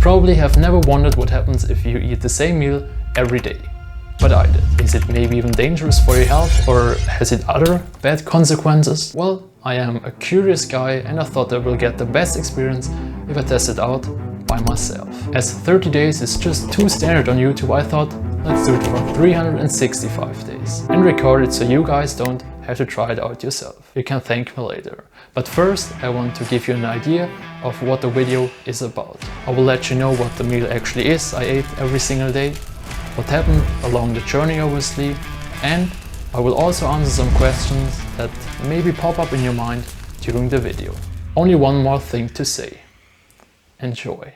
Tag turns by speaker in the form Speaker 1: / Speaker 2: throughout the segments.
Speaker 1: probably have never wondered what happens if you eat the same meal every day. But I did. Is it maybe even dangerous for your health, or has it other bad consequences? Well, I am a curious guy and I thought I will get the best experience if I test it out by myself. As 30 days is just too standard on YouTube, I thought let's do it for 365 days and record it so you guys don't have to try it out yourself. You can thank me later. But first I want to give you an idea of what the video is about. I will let you know what the meal actually is I ate every single day, what happened along the journey obviously, and I will also answer some questions that maybe pop up in your mind during the video. Only one more thing to say. Enjoy.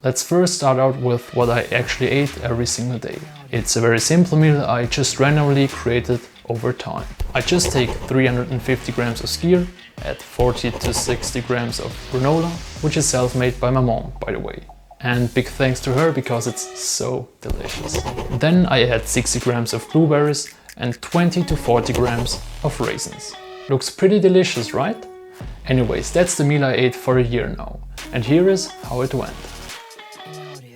Speaker 1: Let's first start out with what I actually ate every single day. It's a very simple meal I just randomly created over time. I just take 350 grams of skyr, add 40 to 60 grams of granola, which is self-made by my mom, by the way. And big thanks to her because it's so delicious. Then I add 60 grams of blueberries and 20 to 40 grams of raisins. Looks pretty delicious, right? Anyways, that's the meal I ate for a year now. And here is how it went.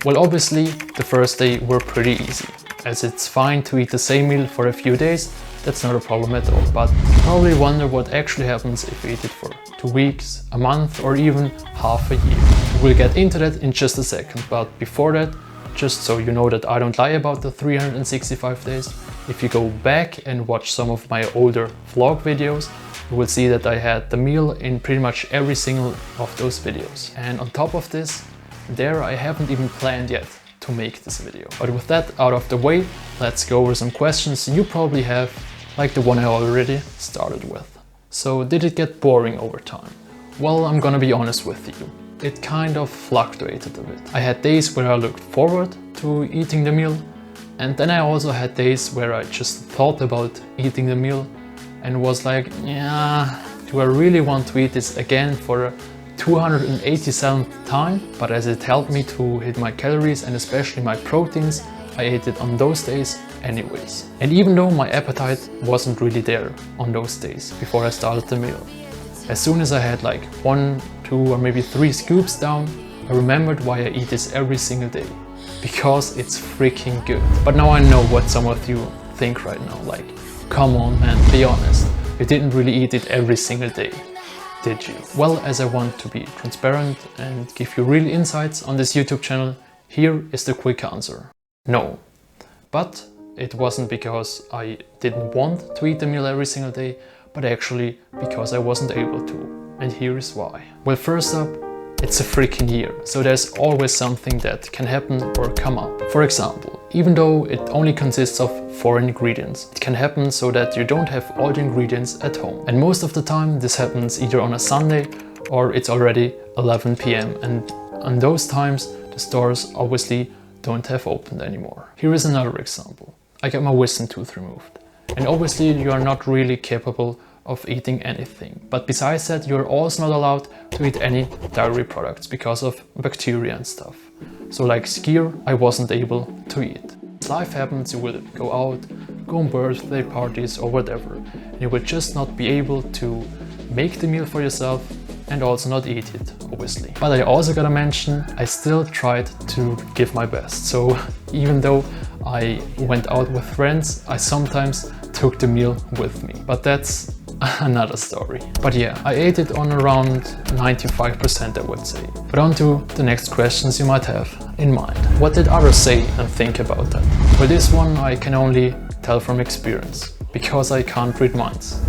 Speaker 1: Well, obviously the first day were pretty easy, as it's fine to eat the same meal for a few days, that's not a problem at all. But you probably wonder what actually happens if you eat it for 2 weeks, a month or even half a year. We'll get into that in just a second, but before that, just so you know that I don't lie about the 365 days, if you go back and watch some of my older vlog videos, you will see that I had the meal in pretty much every single of those videos. And on top of this, there I haven't even planned yet to make this video. But with that out of the way, let's go over some questions you probably have, like the one I already started with. So did it get boring over time? Well, I'm gonna be honest with you. It kind of fluctuated a bit. I had days where I looked forward to eating the meal, and then I also had days where I just thought about eating the meal and was like, yeah, do I really want to eat this again for a 287th time? But as it helped me to hit my calories and especially my proteins, I ate it on those days anyways. And even though my appetite wasn't really there on those days before I started the meal, as soon as I had like 1, 2 or maybe 3 scoops down, I remembered why I eat this every single day. Because it's freaking good. But now I know what some of you think right now, like, come on man, be honest, you didn't really eat it every single day, did you? Well, as I want to be transparent and give you real insights on this YouTube channel, here is the quick answer. No. But it wasn't because I didn't want to eat the meal every single day, but actually because I wasn't able to. And here is why. Well, first up, it's a freaking year, so there's always something that can happen or come up. For example, even though it only consists of 4 ingredients, it can happen so that you don't have all the ingredients at home. And most of the time this happens either on a Sunday or it's already 11 PM, and on those times the stores obviously don't have opened anymore. Here is another example. I got my wisdom tooth removed, and obviously you are not really capable of eating anything. But besides that, you're also not allowed to eat any dairy products because of bacteria and stuff. So like skyr, I wasn't able to eat. Life happens, you will go out, go on birthday parties or whatever, and you will just not be able to make the meal for yourself and also not eat it, obviously. But I also gotta mention, I still tried to give my best. So even though I went out with friends, I sometimes took the meal with me. But that's another story. But yeah, I ate it on around 95%, I would say. But on to the next questions you might have in mind. What did others say and think about that? For this one I can only tell from experience, because I can't read minds.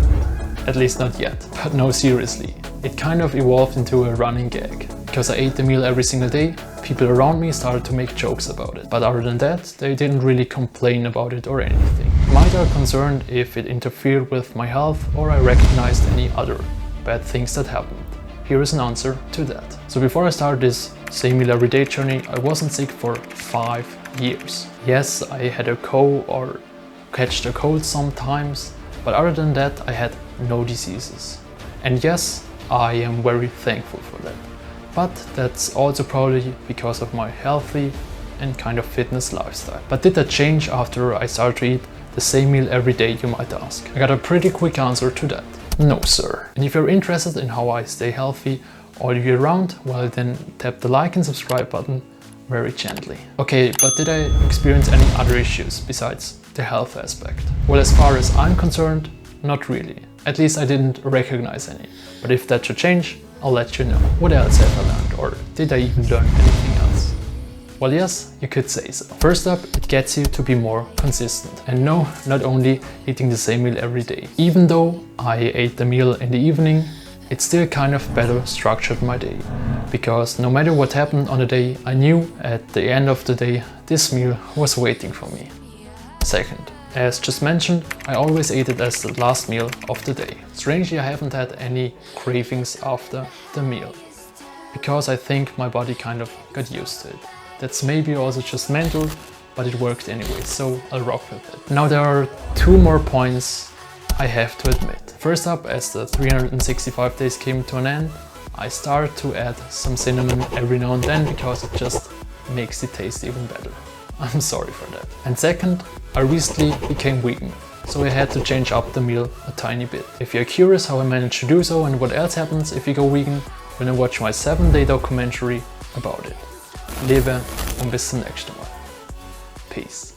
Speaker 1: At least not yet. But no, seriously, it kind of evolved into a running gag. Because I ate the meal every single day, people around me started to make jokes about it. But other than that, they didn't really complain about it or anything. Might are concerned if it interfered with my health or I recognized any other bad things that happened. Here is an answer to that. So before I started this same meal everyday journey, I wasn't sick for 5 years. Yes, I had a cold or catched a cold sometimes, but other than that I had no diseases. And yes, I am very thankful for that. But that's also probably because of my healthy and kind of fitness lifestyle. But did that change after I started to eat the same meal every day, you might ask? I got a pretty quick answer to that. No, sir. And if you're interested in how I stay healthy all year round, well then tap the like and subscribe button very gently. Okay, but did I experience any other issues besides the health aspect? Well, as far as I'm concerned, not really. At least I didn't recognize any. But if that should change, I'll let you know. What else have I learned, or did I even learn anything else? Well, yes, you could say so. First up, it gets you to be more consistent. And no, not only eating the same meal every day. Even though I ate the meal in the evening, it still kind of better structured my day. Because no matter what happened on the day, I knew at the end of the day, this meal was waiting for me. Second, as just mentioned, I always ate it as the last meal of the day. Strangely, I haven't had any cravings after the meal, because I think my body kind of got used to it. That's maybe also just mental, but it worked anyway, so I'll rock with it. Now there are two more points I have to admit. First up, as the 365 days came to an end, I started to add some cinnamon every now and then because it just makes it taste even better. I'm sorry for that. And second, I recently became vegan, so I had to change up the meal a tiny bit. If you're curious how I managed to do so and what else happens if you go vegan, then watch my 7-day documentary about it. Lebe und bis zum nächsten Mal. Peace.